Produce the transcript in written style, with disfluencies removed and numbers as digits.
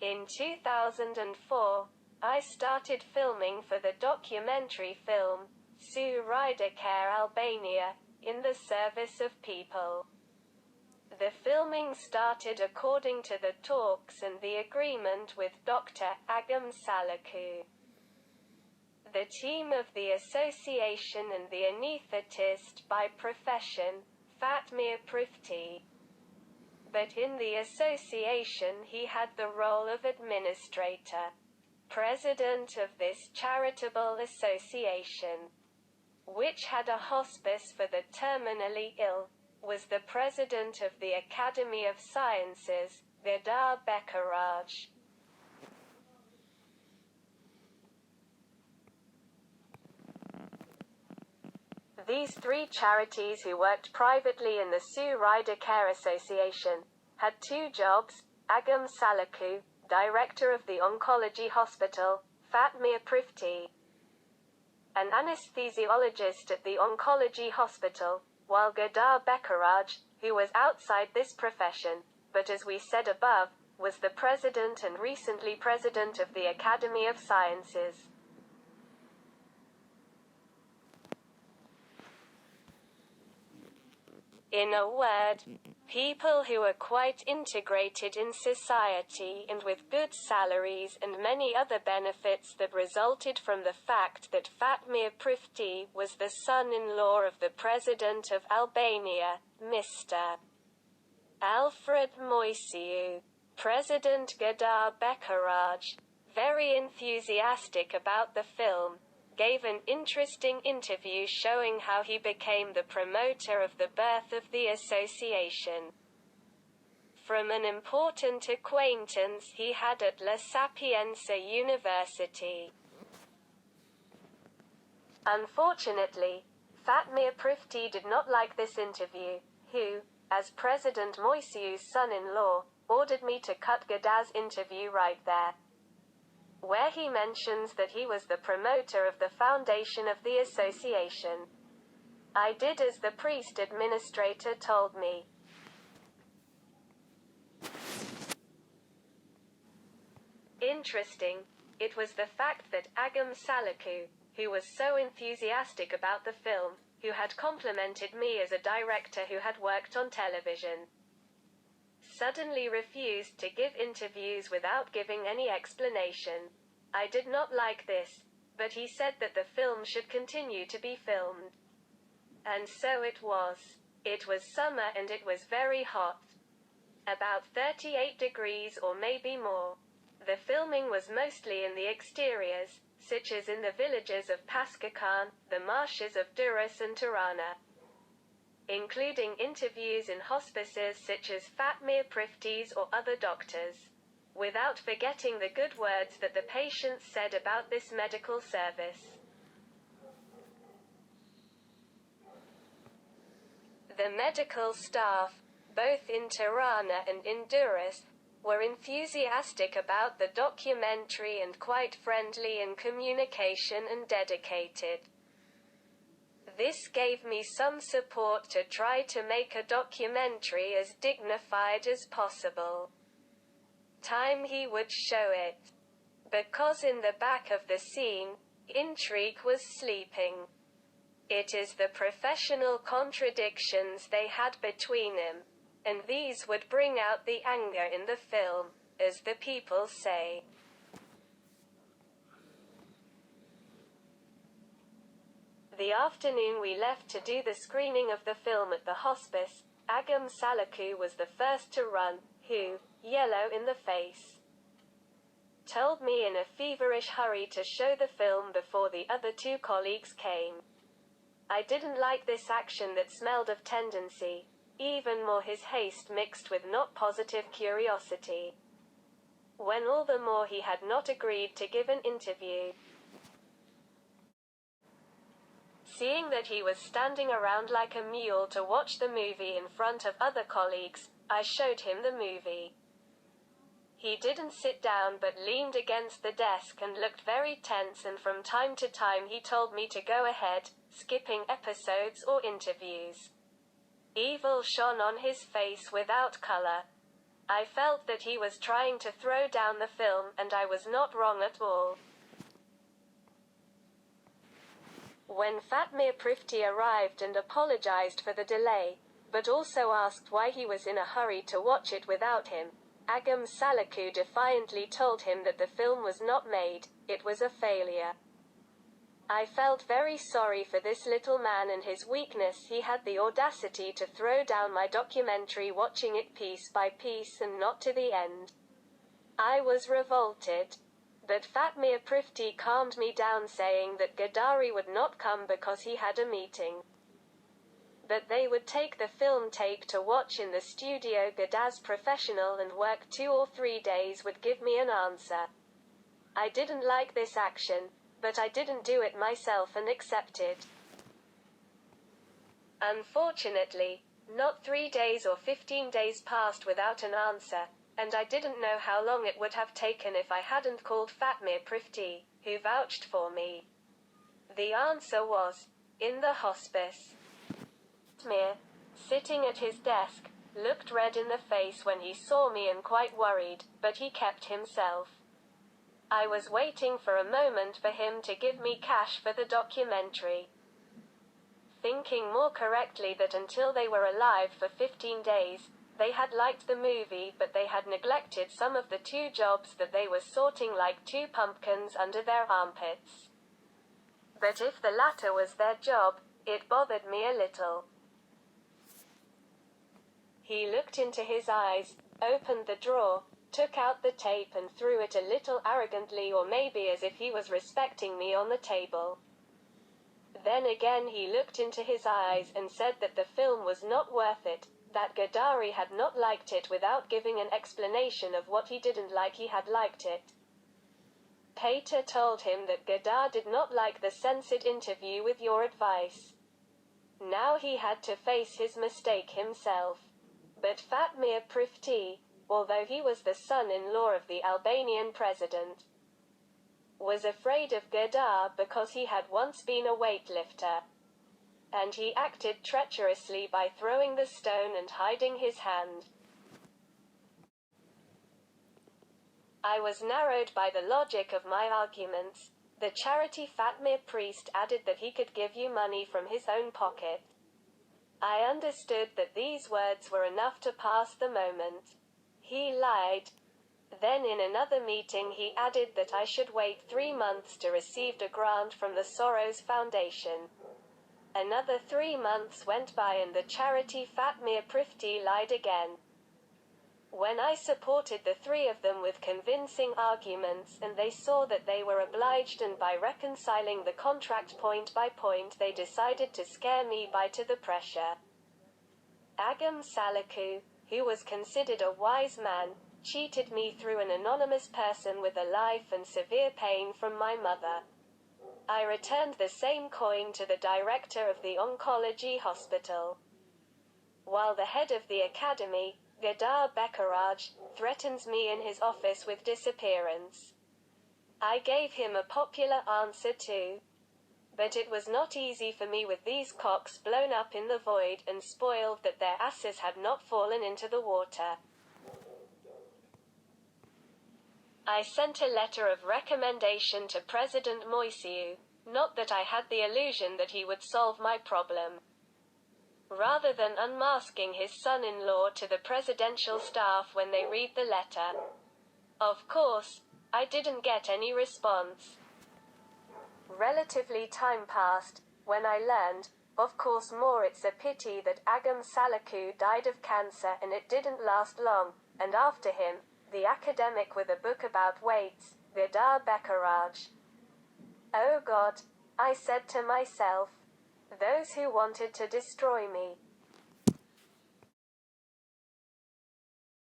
In 2004, I started filming for the documentary film, Ryder Care Albania, in the service of people. The filming started according to the talks and the agreement with Dr. Agam Salaku. The team of the association and the anesthetist by profession, Fatmir Prifti. But in the association he had the role of administrator. President of this charitable association, which had a hospice for the terminally ill, was the president of the Academy of Sciences, Ryder Bekaraj. These three charities who worked privately in the Ryder Care Association had two jobs: Agam Salaku, director of the oncology hospital, Fatmir Prifti, an anesthesiologist at the oncology hospital, while Ryder Bekaraj, who was outside this profession, but as we said above, was the president and recently president of the Academy of Sciences. In a word, people who are quite integrated in society and with good salaries and many other benefits that resulted from the fact that Fatmir Prifti was the son-in-law of the President of Albania, Mr. Alfred Moisiu. President Ryder Bekaraj, very enthusiastic about the film, gave an interesting interview showing how he became the promoter of the birth of the association. From an important acquaintance he had at La Sapienza University. Unfortunately, Fatmir Prifti did not like this interview, who, as President Moisiu's son-in-law, ordered me to cut Ryder's interview right there, where he mentions that he was the promoter of the foundation of the association. I did as the priest administrator told me. Interesting, it was the fact that Agam Salaku, who was so enthusiastic about the film, who had complimented me as a director who had worked on television, suddenly refused to give interviews without giving any explanation. I did not like this, but he said that the film should continue to be filmed. And so it was. It was summer and it was very hot. About 38 degrees or maybe more. The filming was mostly in the exteriors, such as in the villages of Paskakan, the marshes of Durrës and Tirana, including interviews in hospices such as Fatmir Prifti's or other doctors, without forgetting the good words that the patients said about this medical service. The medical staff, both in Tirana and in Durrës, were enthusiastic about the documentary and quite friendly in communication and dedicated. This gave me some support to try to make a documentary as dignified as possible. Time he would show it. Because in the back of the scene, Intrigue was sleeping. It is the professional contradictions they had between them, and these would bring out the anger in the film, as the people say. The afternoon we left to do the screening of the film at the hospice, Agam Salaku was the first to run, who, yellow in the face, told me in a feverish hurry to show the film before the other two colleagues came. I didn't like this action that smelled of tendency, even more his haste mixed with not positive curiosity. When all the more he had not agreed to give an interview. Seeing that he was standing around like a mule to watch the movie in front of other colleagues, I showed him the movie. He didn't sit down but leaned against the desk and looked very tense, and from time to time he told me to go ahead, skipping episodes or interviews. Evil shone on his face without color. I felt that he was trying to throw down the film, and I was not wrong at all. When Fatmir Prifti arrived and apologized for the delay, but also asked why he was in a hurry to watch it without him, Agam Salaku defiantly told him that the film was not made, it was a failure. I felt very sorry for this little man and his weakness. He had the audacity to throw down my documentary, watching it piece by piece and not to the end. I was revolted. But Fatmir Prifti calmed me down, saying that Gadari would not come because he had a meeting. But they would take the film tape to watch in the studio. Gadaz professional and work 2 or 3 days would give me an answer. I didn't like this action, but I didn't do it myself and accepted. Unfortunately, not 3 days or 15 days passed without an answer, and I didn't know how long it would have taken if I hadn't called Fatmir Prifti, who vouched for me. The answer was, in the hospice. Fatmir, sitting at his desk, looked red in the face when he saw me and quite worried, but he kept himself. I was waiting for a moment for him to give me cash for the documentary. Thinking more correctly that until they were alive for 15 days, they had liked the movie, but they had neglected some of the 2 jobs that they were sorting, like 2 pumpkins under their armpits. But if the latter was their job, it bothered me a little. He looked into his eyes, opened the drawer, took out the tape and threw it a little arrogantly, or maybe as if he was respecting me, on the table. Then again he looked into his eyes and said that the film was not worth it, that Gadari had not liked it, without giving an explanation of what he didn't like. He had liked it. Pater told him that Gadar did not like the censored interview with your advice. Now he had to face his mistake himself. But Fatmir Prifti, although he was the son-in-law of the Albanian president, was afraid of Gadar because he had once been a weightlifter. And he acted treacherously by throwing the stone and hiding his hand. I was narrowed by the logic of my arguments. The charity Fatmir priest added that he could give you money from his own pocket. I understood that these words were enough to pass the moment. He lied. Then in another meeting he added that I should wait 3 months to receive a grant from the Soros Foundation. Another 3 months went by and the charity Fatmir Prifti lied again. When I supported the 3 of them with convincing arguments, and they saw that they were obliged, and by reconciling the contract point by point they decided to scare me by to the pressure. Agam Salaku, who was considered a wise man, cheated me through an anonymous person with a life and severe pain from my mother. I returned the same coin to the director of the oncology hospital. While the head of the academy, Gadar Bekaraj, threatens me in his office with disappearance. I gave him a popular answer too. But it was not easy for me with these cocks blown up in the void and spoiled that their asses had not fallen into the water. I sent a letter of recommendation to President Moisiu, not that I had the illusion that he would solve my problem. Rather than unmasking his son-in-law to the presidential staff when they read the letter. Of course, I didn't get any response. Relatively time passed, when I learned, of course more it's a pity that Agam Salaku died of cancer, and it didn't last long, and after him, the academic with a book about weights, Gadar Bekaraj. Oh God, I said to myself. Those who wanted to destroy me,